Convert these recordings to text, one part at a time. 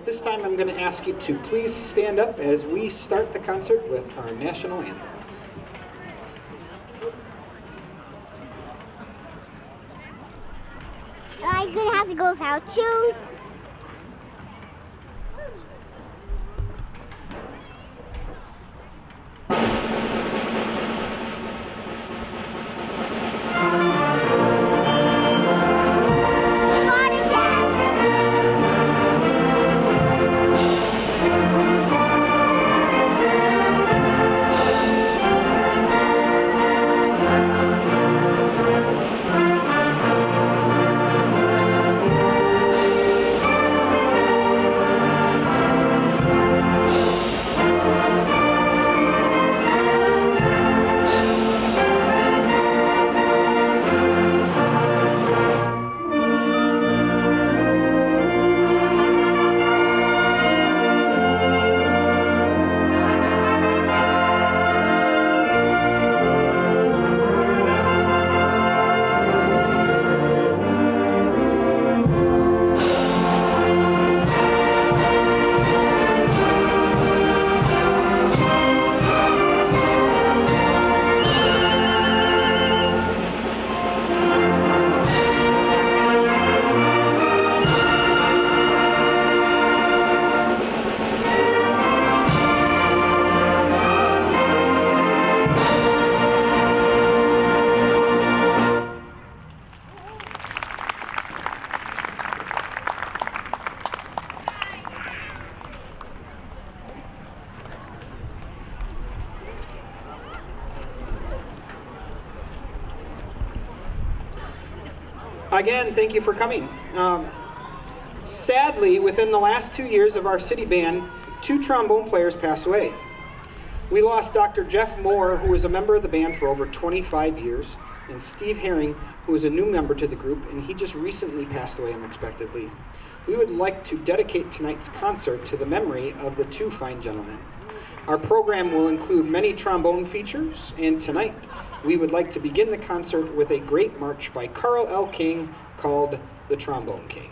at this time I'm going to ask you to please stand up as we start the concert with our national anthem. I'm going to have to go without shoes. Again, thank you for coming. Sadly, within the last 2 years of our city band, 2 trombone players passed away. We lost Dr. Jeff Moore, who was a member of the band for over 25 years, and Steve Herring, who was a new member to the group, and he just recently passed away unexpectedly. We would like to dedicate tonight's concert to the memory of the 2 fine gentlemen. Our program will include many trombone features, and tonight we would like to begin the concert with a great march by Carl L. King called The Trombone King.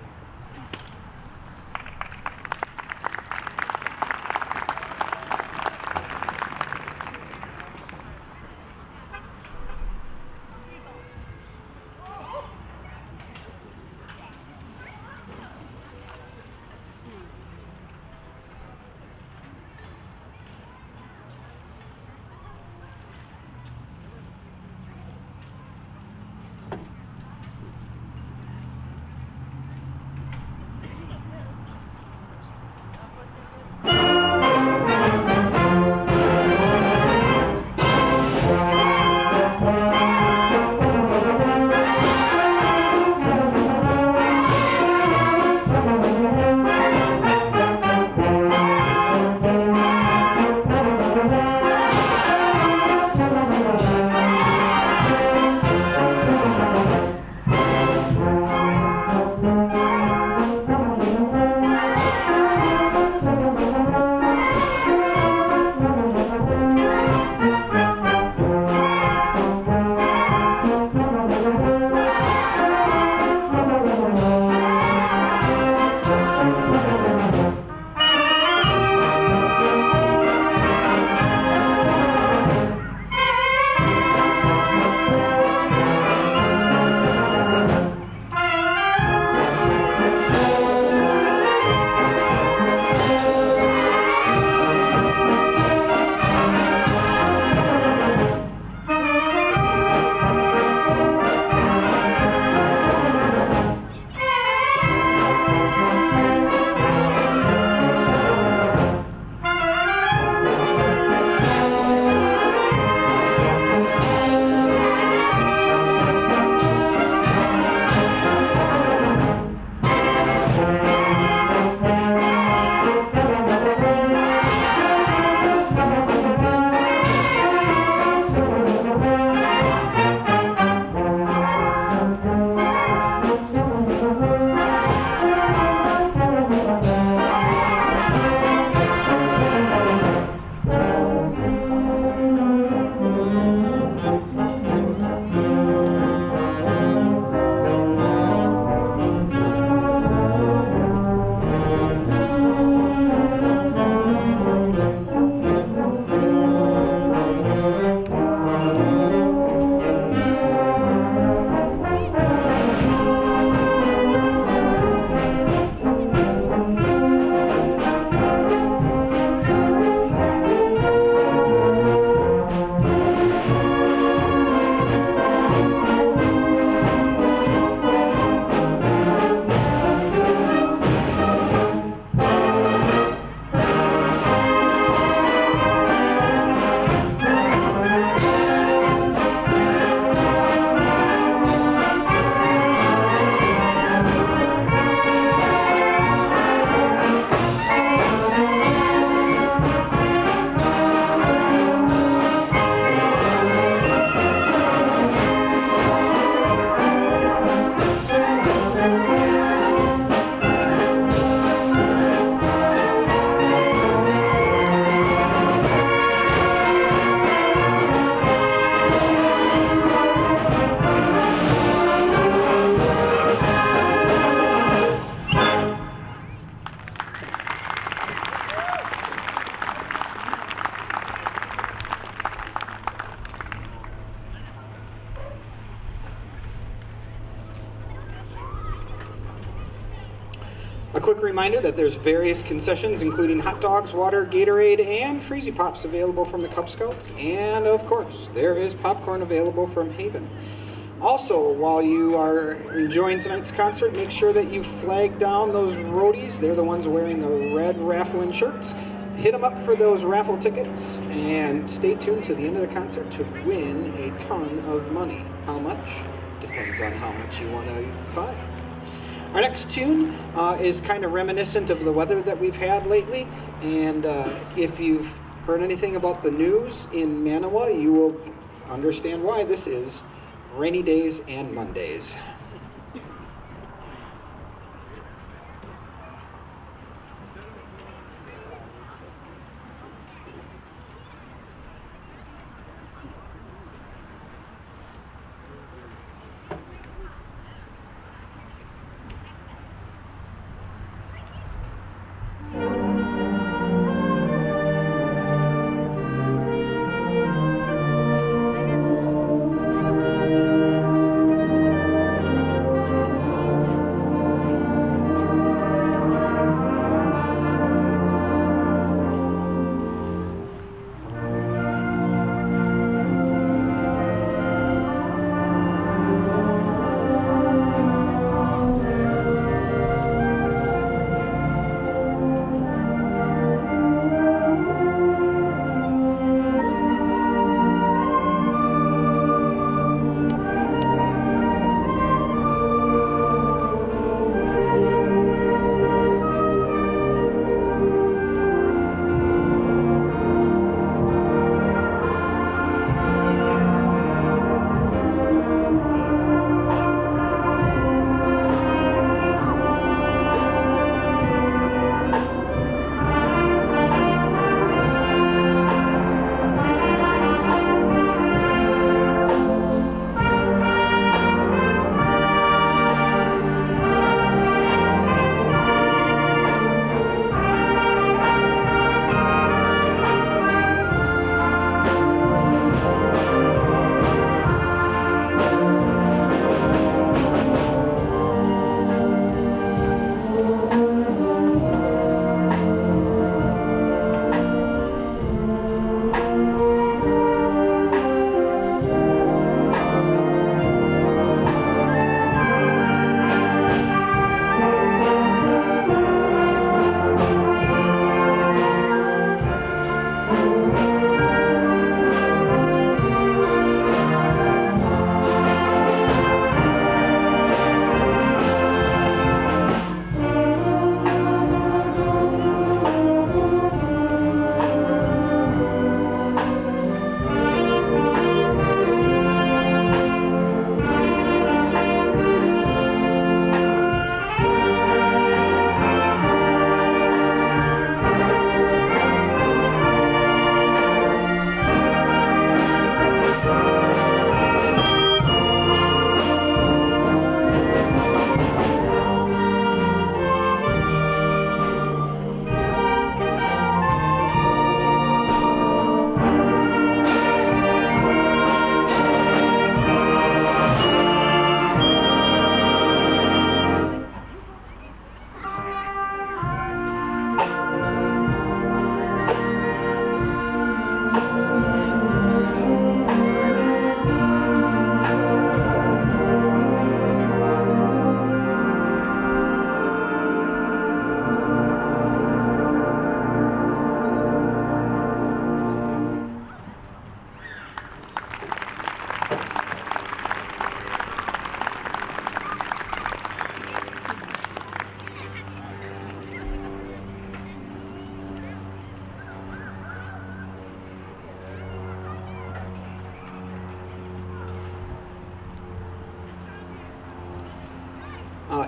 A quick reminder that there's various concessions, including hot dogs, water, Gatorade, and Freezy Pops available from the Cub Scouts. And of course, there is popcorn available from Haven. Also, while you are enjoying tonight's concert, make sure that you flag down those roadies. They're the ones wearing the red raffling shirts. Hit them up for those raffle tickets and stay tuned to the end of the concert to win a ton of money. How much? Depends on how much you want to buy. Our next tune is kind of reminiscent of the weather that we've had lately, and if you've heard anything about the news in Manawa, you will understand why. This is Rainy Days and Mondays.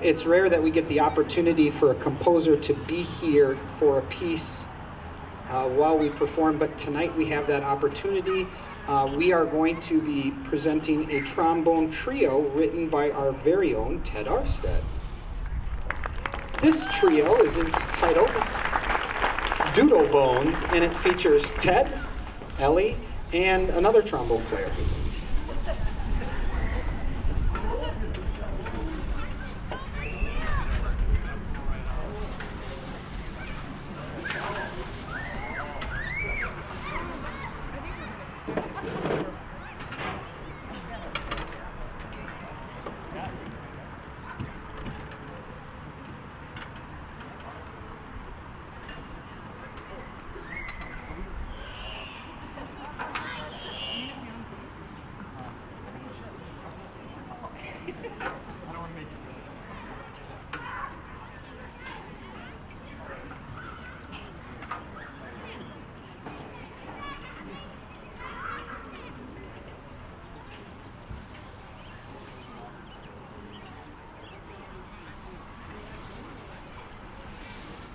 It's rare that we get the opportunity for a composer to be here for a piece while we perform, but tonight we have that opportunity. We are going to be presenting a trombone trio written by our very own Ted Arstead. This trio is entitled Doodle Bones, and it features Ted, Ellie, and another trombone player.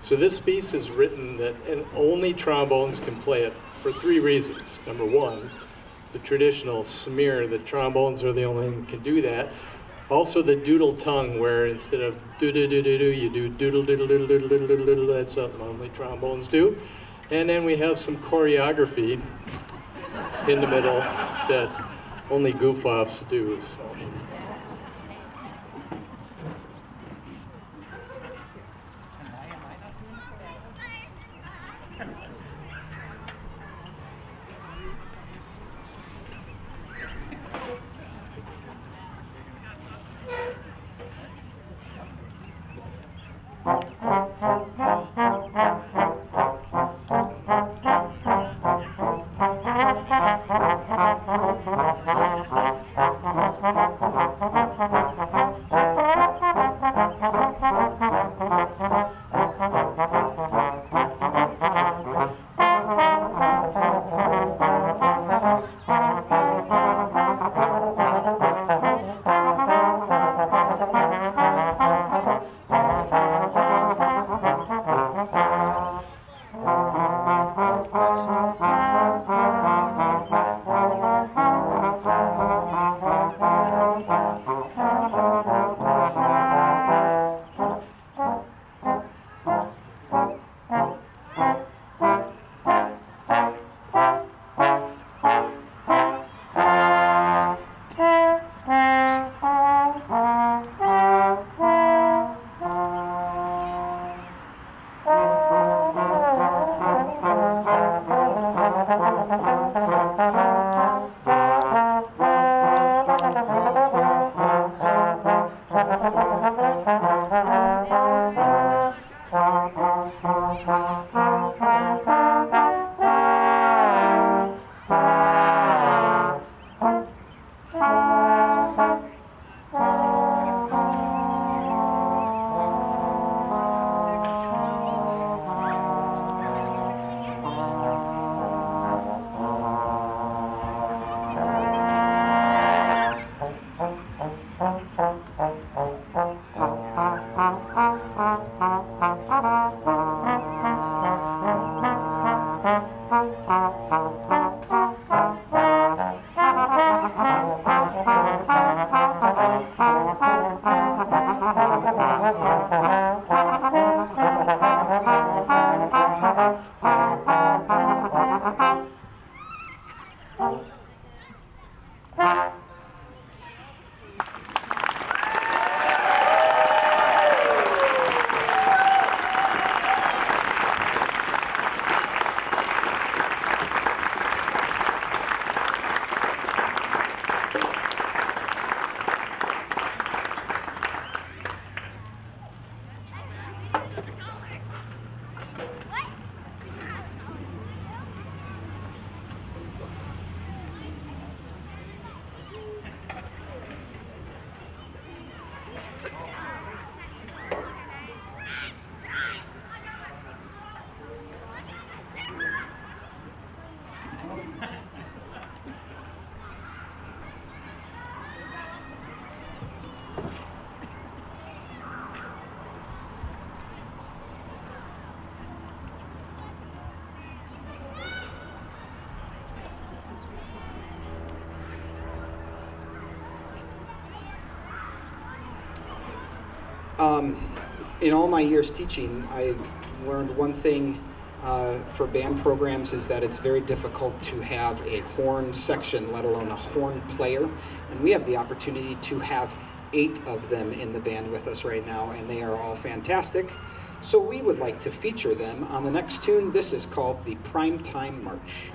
So this piece is written that and only trombones can play it for 3 reasons. Number one, the traditional smear that trombones are the only one who can do that. Also the doodle tongue, where instead of do-do-do-do-do, you do doodle-doodle-doodle-doodle-doodle-doodle. That's something only trombones do. And then we have some choreography in the middle that only goof-offs do. So. In all my years teaching, I've learned one thing for band programs is that it's very difficult to have a horn section, let alone a horn player. And we have the opportunity to have 8 of them in the band with us right now, and they are all fantastic. So we would like to feature them on the next tune. This is called the Primetime March.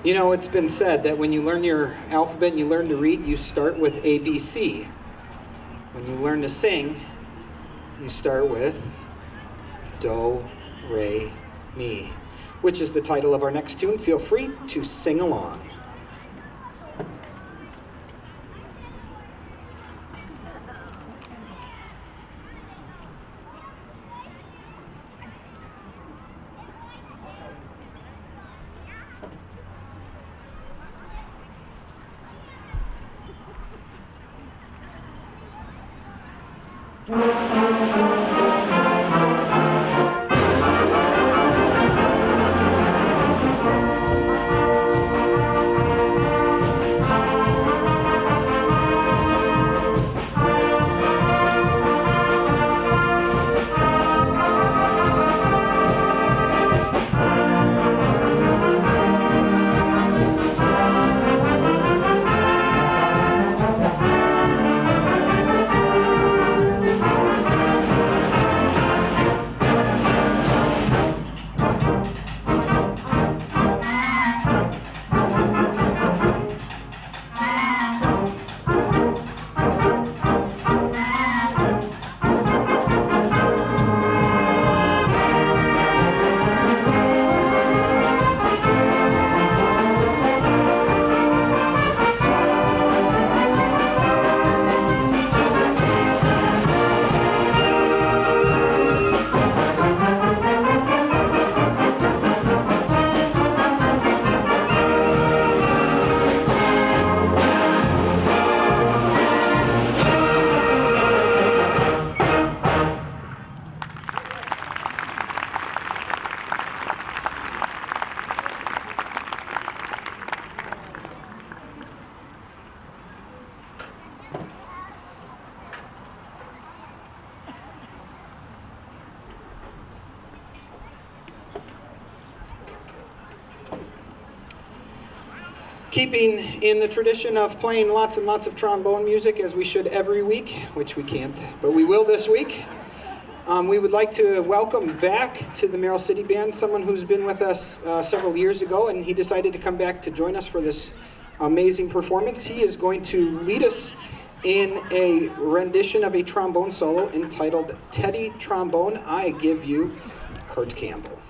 You know, it's been said that when you learn your alphabet and you learn to read, you start with ABC. When you learn to sing, you start with Do, Re, Mi, which is the title of our next tune. Feel free to sing along. Keeping in the tradition of playing lots and lots of trombone music, as we should every week, which we can't, but we will this week, we would like to welcome back to the Merrill City Band someone who's been with us several years ago, and he decided to come back to join us for this amazing performance. He is going to lead us in a rendition of a trombone solo entitled Teddy Trombone, I Give You Kurt Campbell.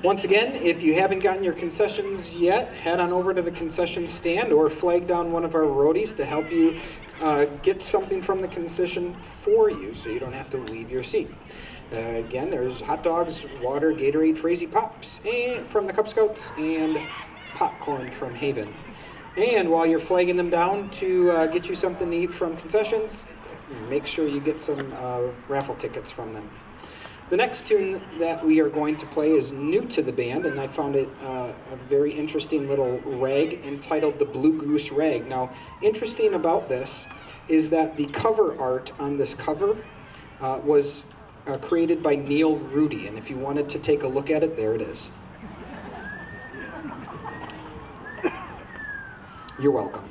Once again, if you haven't gotten your concessions yet, head on over to the concession stand or flag down one of our roadies to help you get something from the concession for you so you don't have to leave your seat. Again, there's hot dogs, water, Gatorade, Crazy Pops from the Cub Scouts, and popcorn from Haven. And while you're flagging them down to get you something to eat from concessions, make sure you get some raffle tickets from them. The next tune that we are going to play is new to the band, and I found it a very interesting little rag entitled The Blue Goose Rag. Now, interesting about this is that the cover art on this cover was created by Neil Rudy, and if you wanted to take a look at it, there it is. You're welcome.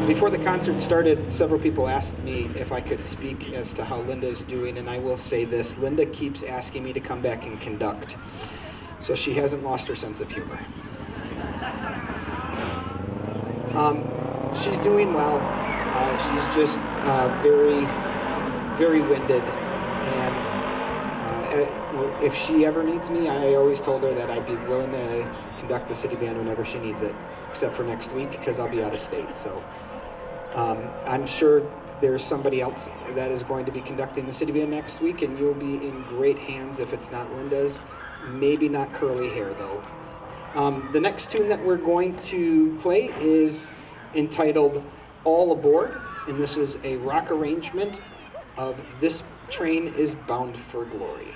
Before the concert started, several people asked me if I could speak as to how Linda's doing, and I will say this: Linda keeps asking me to come back and conduct, so she hasn't lost her sense of humor. She's doing well. She's just very, very winded, and if she ever needs me, I always told her that I'd be willing to conduct the city band whenever she needs it, except for next week because I'll be out of state. So I'm sure there's somebody else that is going to be conducting the city band next week, and you'll be in great hands if it's not Linda's. Maybe not curly hair, though. The next tune that we're going to play is entitled All Aboard, and this is a rock arrangement of This Train is Bound for Glory.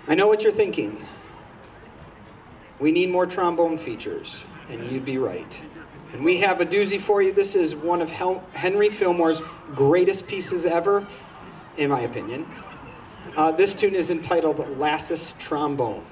I know what you're thinking. We need more trombone features, and you'd be right. And we have a doozy for you. This is one of Henry Fillmore's greatest pieces ever, in my opinion. This tune is entitled Lassus Trombone.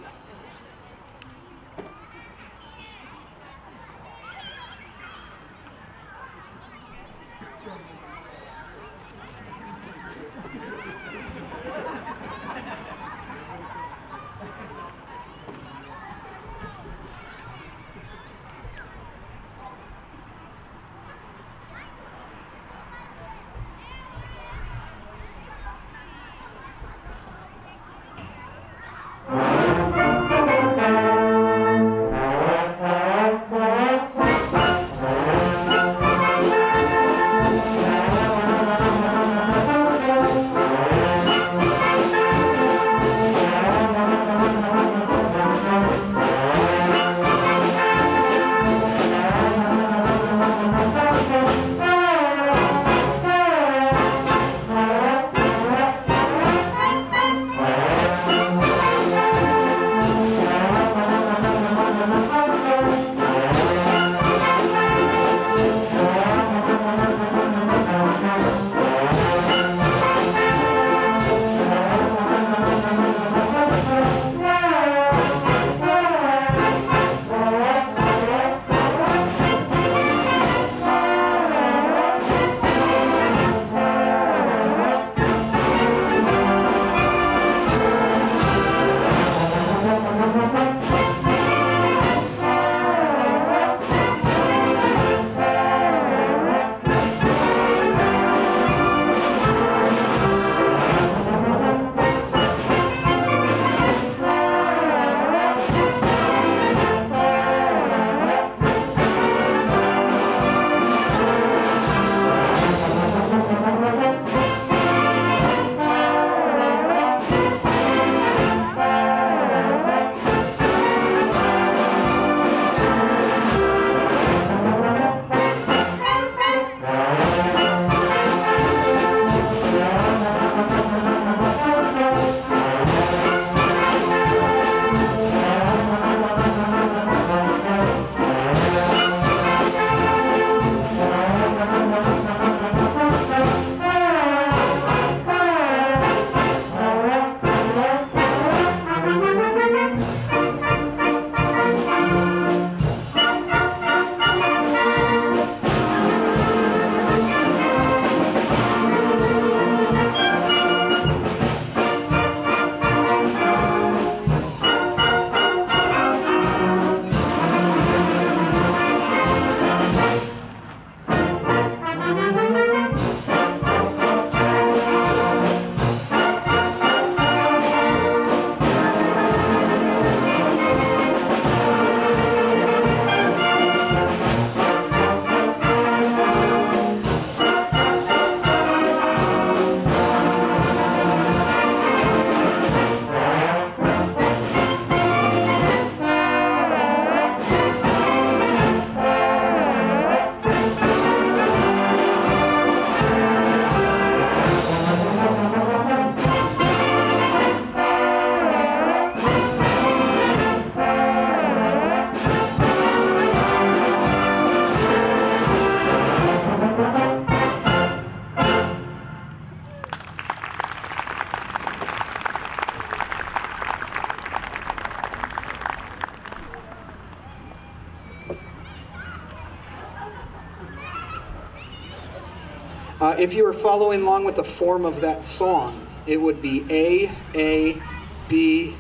If you were following along with the form of that song, it would be A, B,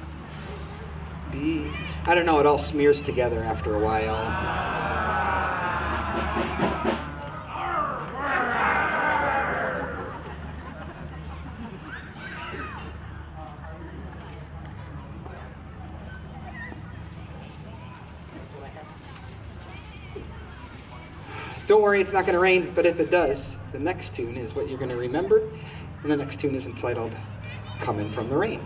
B. I don't know, it all smears together after a while. Don't worry, it's not going to rain, but if it does, the next tune is what you're going to remember, and the next tune is entitled Coming from the Rain.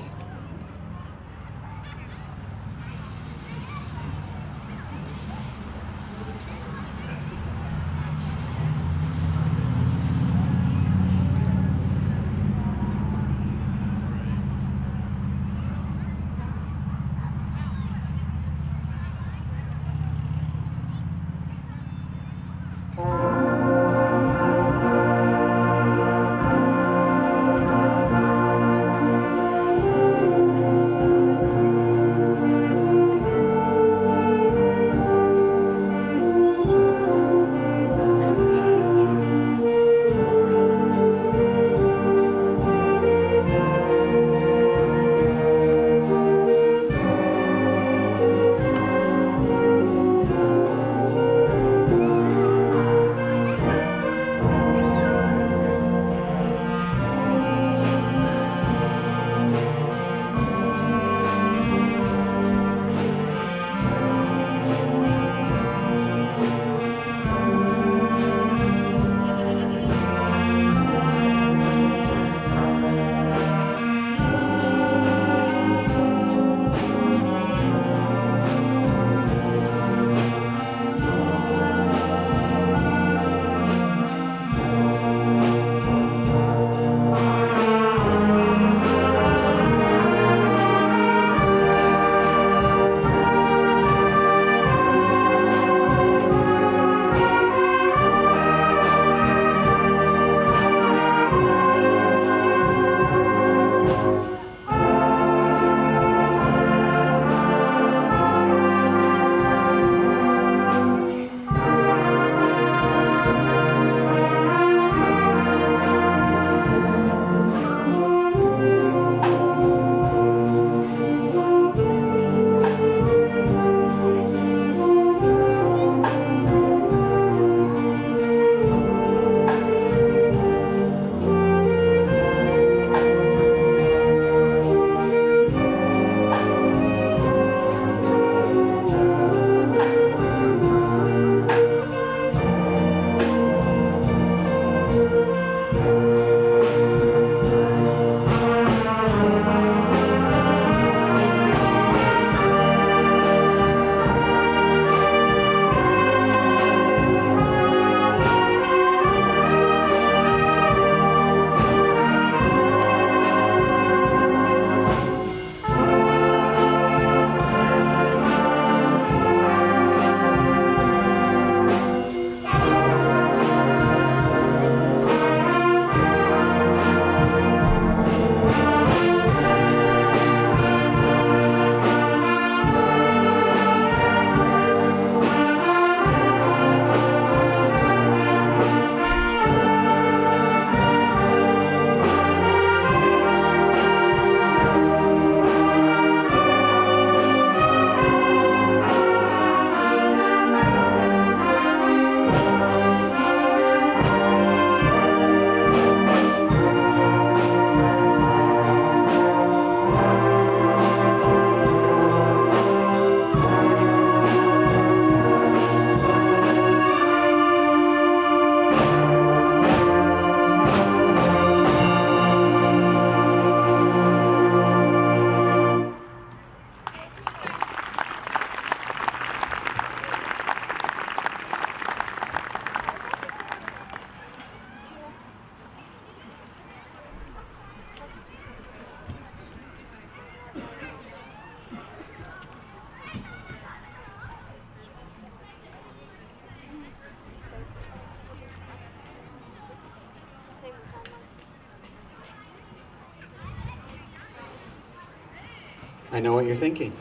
I know what you're thinking,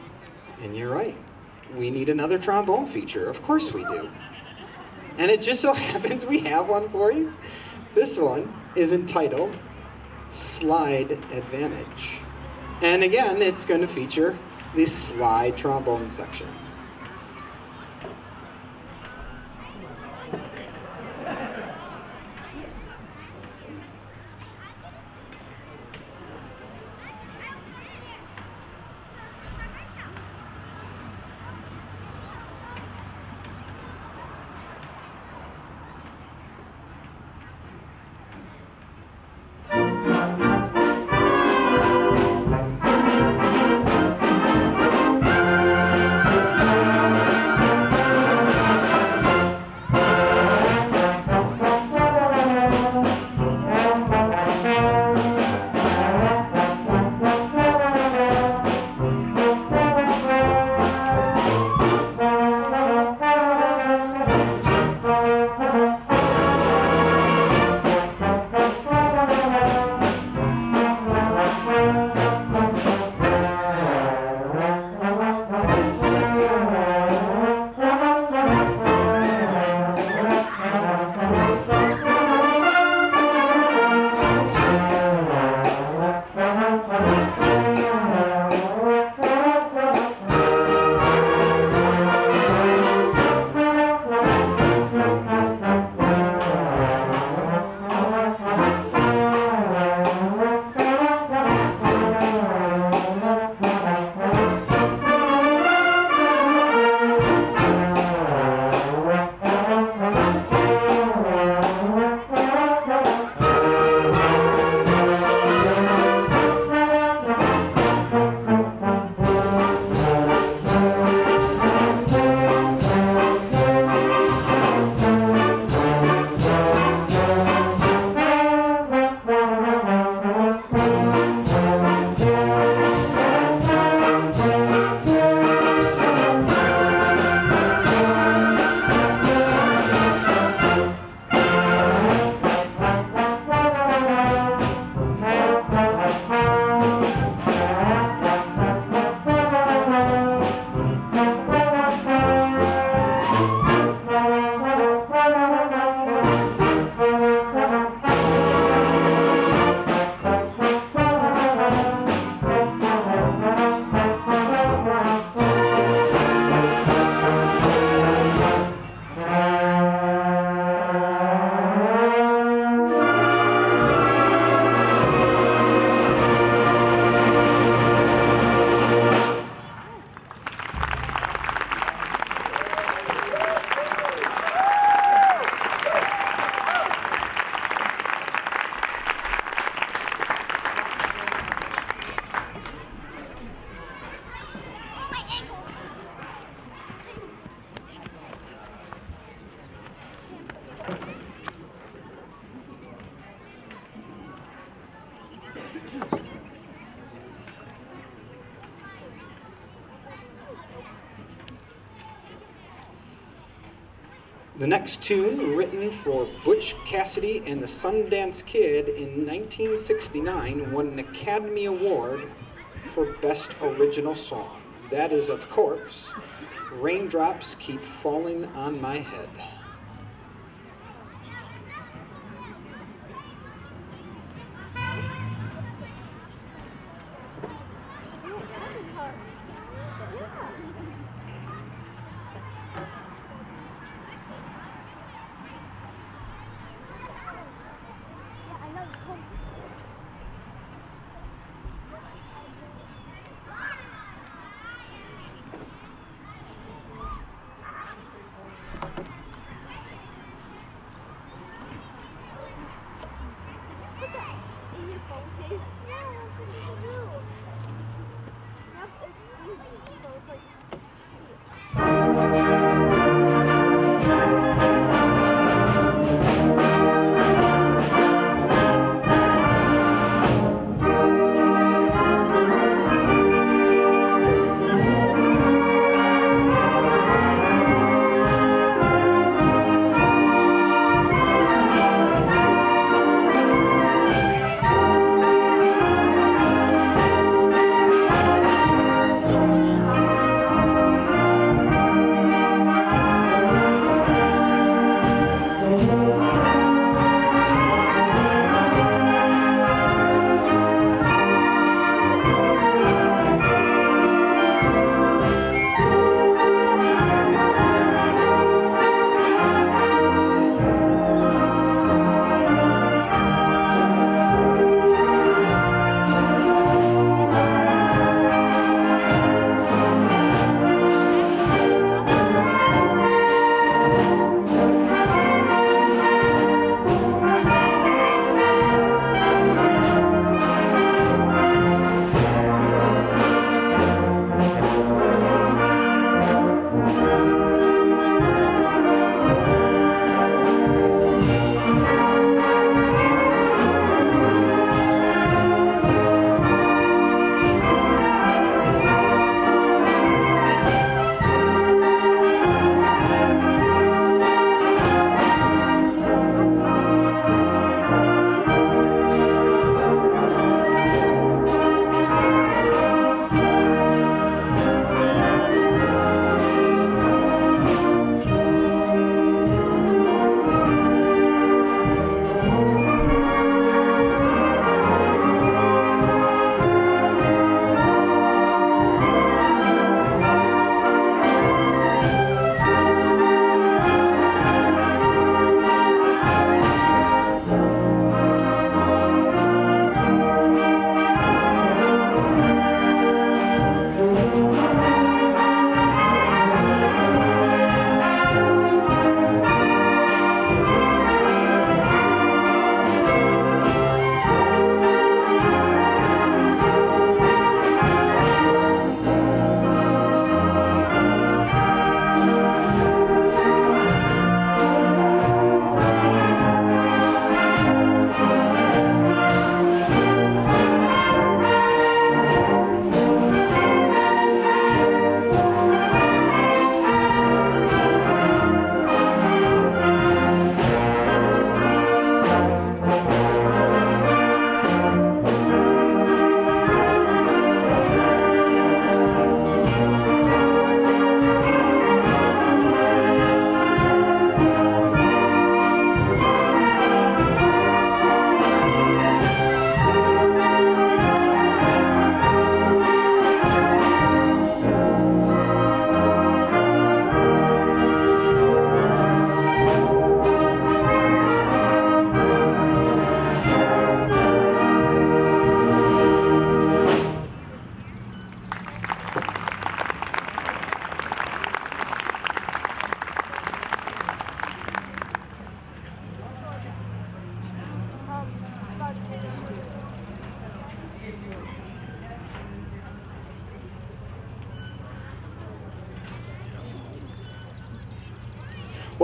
and you're right. We need another trombone feature. Of course we do. And it just so happens we have one for you. This one is entitled Slide Advantage. And again, it's going to feature the slide trombone section. The next tune, written for Butch Cassidy and the Sundance Kid in 1969, won an Academy Award for Best Original Song. That is, of course, Raindrops Keep Falling on My Head.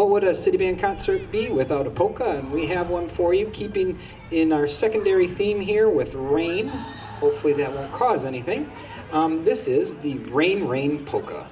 What would a city band concert be without a polka? And we have one for you, keeping in our secondary theme here with rain. Hopefully that won't cause anything. This is the Rain Rain Polka.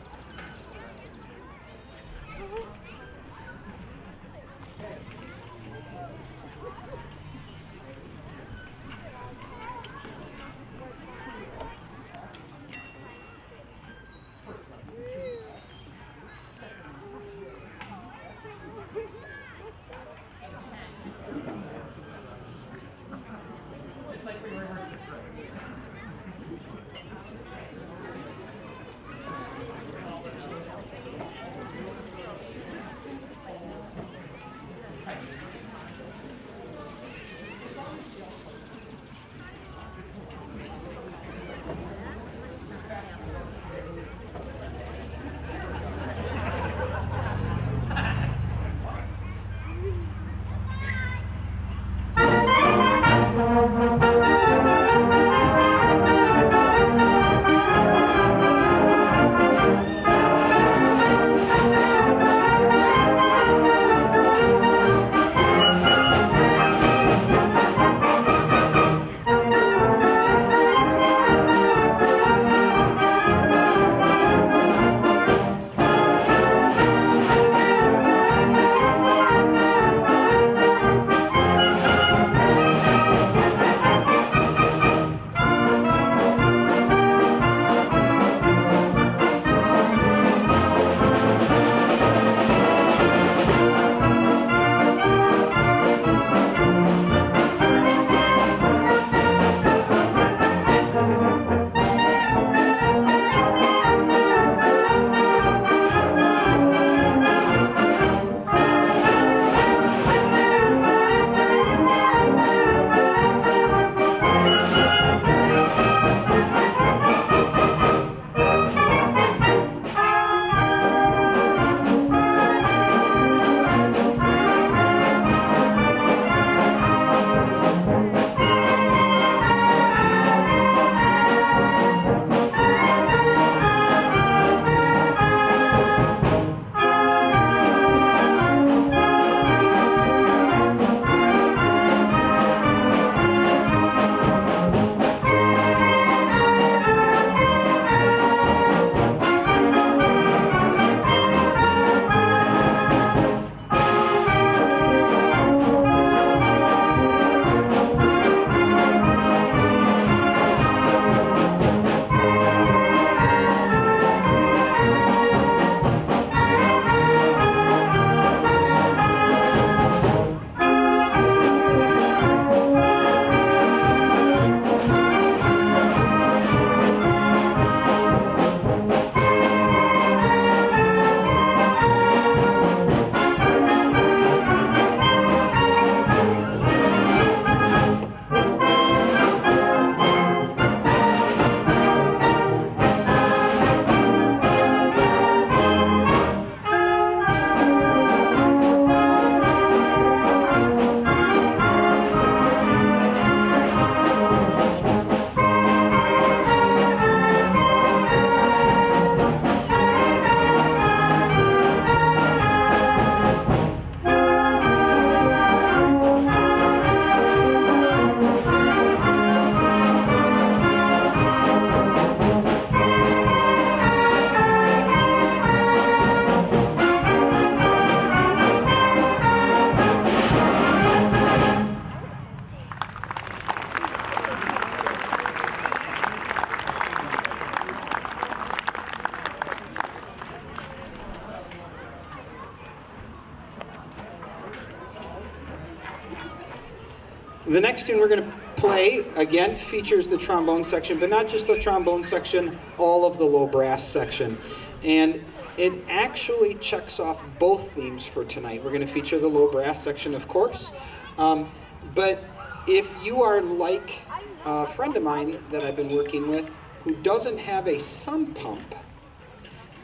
The next tune we're going to play, again, features the trombone section, but not just the trombone section, all of the low brass section. And it actually checks off both themes for tonight. We're going to feature the low brass section, of course. But if you are like a friend of mine that I've been working with who doesn't have a sump pump,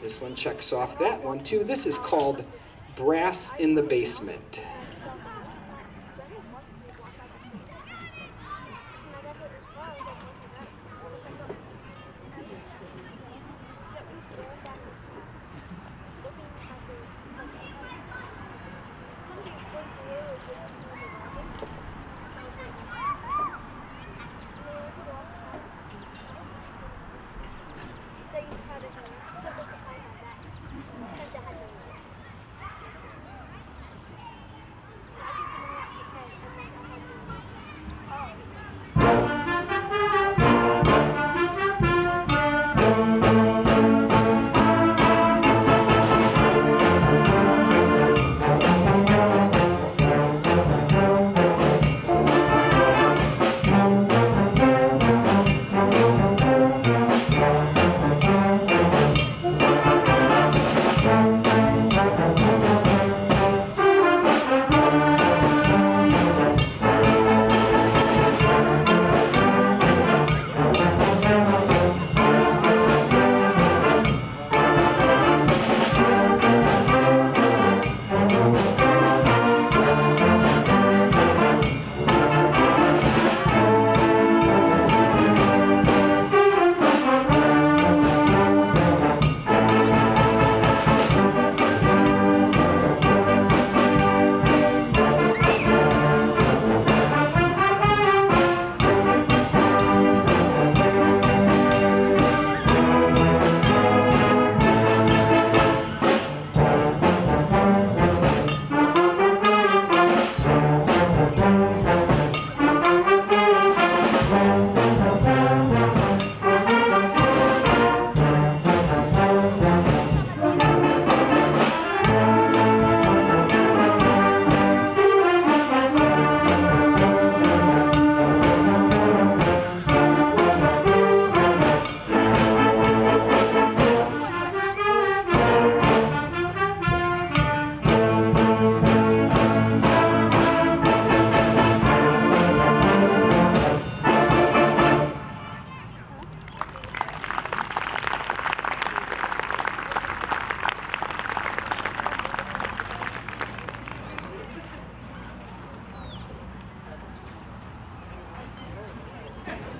this one checks off that one too. This is called Brass in the Basement.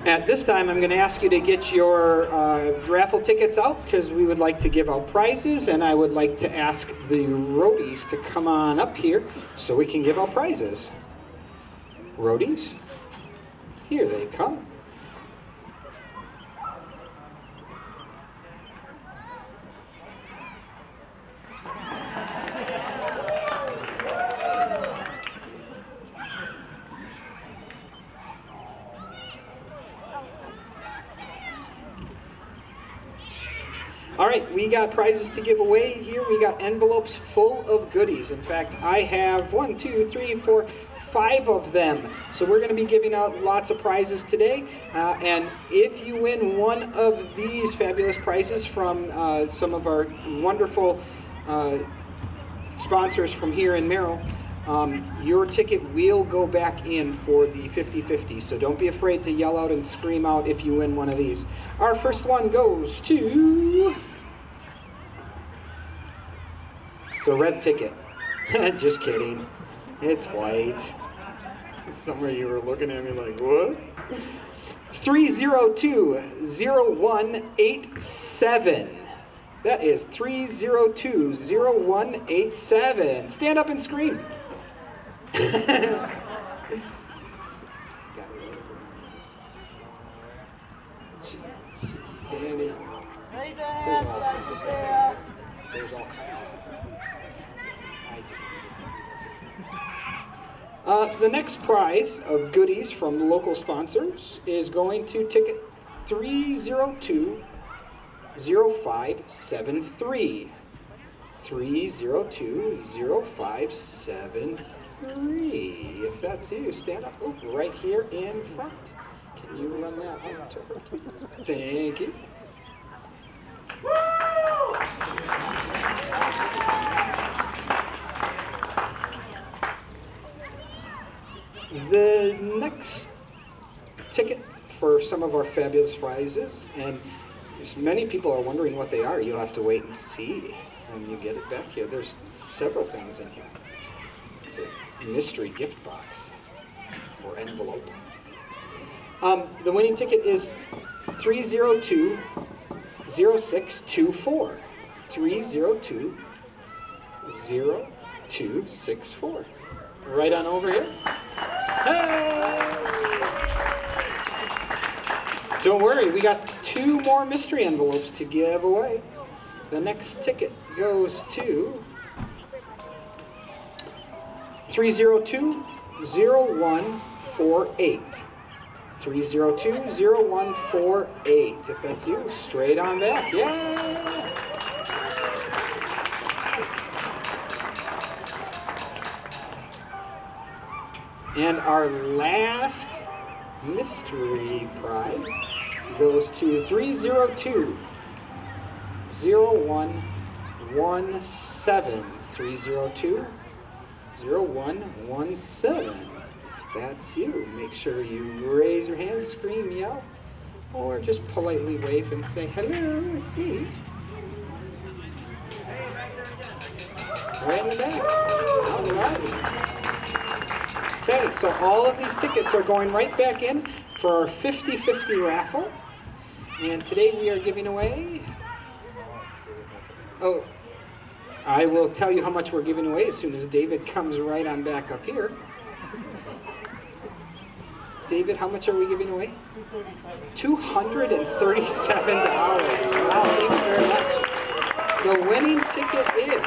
At this time, I'm going to ask you to get your raffle tickets out because we would like to give out prizes, and I would like to ask the roadies to come on up here so we can give out prizes. Roadies, here they come. All right, we got prizes to give away here. We got envelopes full of goodies. In fact, I have 1, 2, 3, 4, 5 of them. So we're going to be giving out lots of prizes today. And if you win one of these fabulous prizes from some of our wonderful sponsors from here in Merrill, your ticket will go back in for the 50-50. So don't be afraid to yell out and scream out if you win one of these. Our first one goes to... It's a red ticket. Just kidding. It's white. Some of you were looking at me like, what? 302-0187. That is 302-0187. Stand up and scream. She's standing. Raise your hand back there. There's all kinds. The next prize of goodies from the local sponsors is going to ticket 302-0573. 302-0573. If that's you, stand up. Oh, right here in front. Can you run that up to her? Thank you. The next ticket for some of our fabulous prizes, and many people are wondering what they are. You'll have to wait and see when you get it back here. There's several things in here. It's a mystery gift box or envelope. The winning ticket is 302-0624. 302-0264. Right on over here. Hey! Don't worry, we got 2 more mystery envelopes to give away. The next ticket goes to 302-0148. 302-0148. If that's you, straight on back. Yeah! And our last mystery prize goes to 302-0117. 302-0117. If that's you, make sure you raise your hand, scream, yell, or just politely wave and say, hello, it's me. Right in the back. All right. Okay, so all of these tickets are going right back in for our 50-50 raffle. And today we are giving away... Oh, I will tell you how much we're giving away as soon as David comes right on back up here. David, how much are we giving away? $237. Wow, thank you very much. The winning ticket is...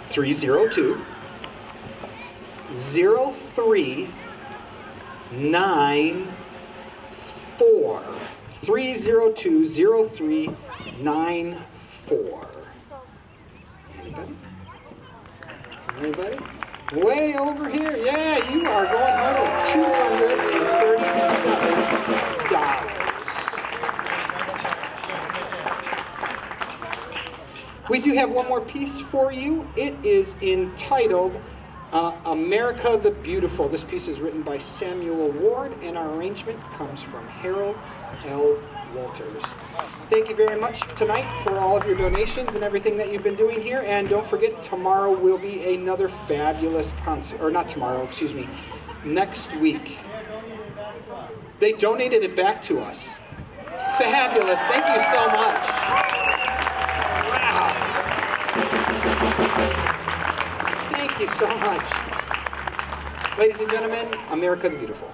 $302-0394. 302-0394. Anybody? Anybody? Way over here. Yeah, you are going home with $237. We do have one more piece for you. It is entitled America the Beautiful. This piece is written by Samuel Ward, and our arrangement comes from Harold L. Walters. Thank you very much tonight for all of your donations and everything that you've been doing here. And don't forget, tomorrow will be another fabulous concert, or not tomorrow, excuse me, next week. They donated it back to us. Fabulous. Thank you so much. Wow. Thank you so much. Ladies and gentlemen, America the Beautiful.